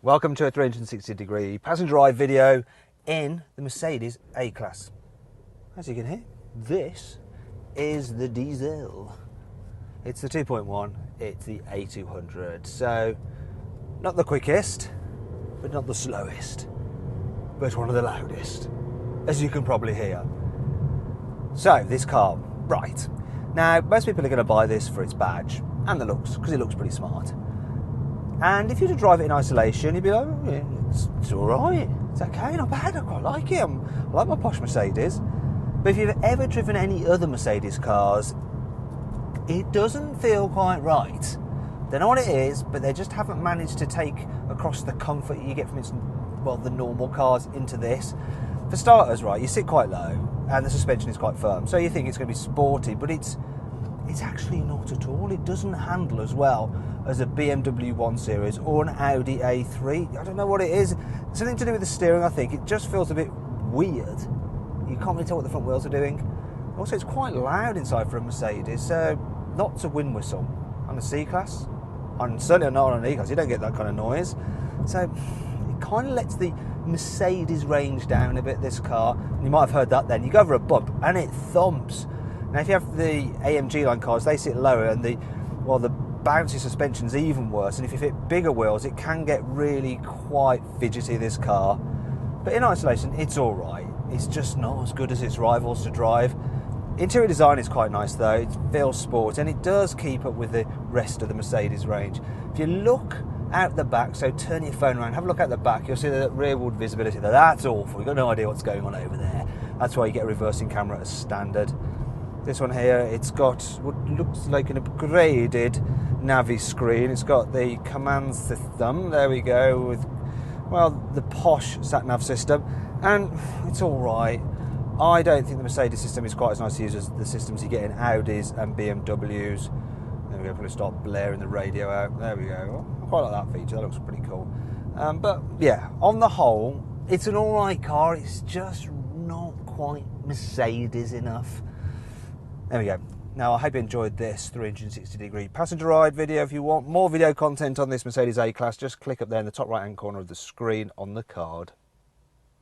Welcome to a 360-degree passenger ride video in the Mercedes A-Class. As you can hear, this is the diesel. It's the 2.1, it's the A200. So, not the quickest, but not the slowest, but one of the loudest, as you can probably hear. So, this car, right. Now, most people are going to buy this for its badge and the looks, because it looks pretty smart. And if you were to drive it in isolation, you'd be like, oh, yeah, it's all right, it's okay, not bad, I quite like it, I like my posh Mercedes. But if you've ever driven any other Mercedes cars, it doesn't feel quite right. Don't know what it is, but they just haven't managed to take across the comfort you get from the normal cars into this. For starters, right, you sit quite low, and the suspension is quite firm, so you think it's going to be sporty, but it's actually not at all. It doesn't handle as well as a BMW 1 Series or an Audi A3. I don't know what it is. Something to do with the steering, I think. It just feels a bit weird. You can't really tell what the front wheels are doing. Also, it's quite loud inside for a Mercedes, so lots of wind whistle. On the C-Class, and certainly not on an E-Class, you don't get that kind of noise. So it kind of lets the Mercedes range down a bit, this car. You might have heard that then. You go over a bump and it thumps. Now, if you have the AMG line cars, they sit lower, and the bouncy suspension's even worse. And if you fit bigger wheels, it can get really quite fidgety, this car. But in isolation, it's all right. It's just not as good as its rivals to drive. Interior design is quite nice, though. It feels sporty, and it does keep up with the rest of the Mercedes range. If you look out the back, so turn your phone around, have a look out the back, you'll see the rearward visibility there. That's awful. You've got no idea what's going on over there. That's why you get a reversing camera as standard. This one here, it's got what looks like an upgraded Navi screen. It's got the command system, there we go, with, well, the posh sat-nav system, and it's all right. I don't think the Mercedes system is quite as nice to use as the systems you get in Audis and BMWs. There we go, probably start blaring the radio out. There we go. I quite like that feature, that looks pretty cool. But yeah, on the whole, it's an all right car. It's just not quite Mercedes enough. There we go. Now, I hope you enjoyed this 360-degree passenger ride video. If you want more video content on this Mercedes A-Class, just click up there in the top right-hand corner of the screen on the card.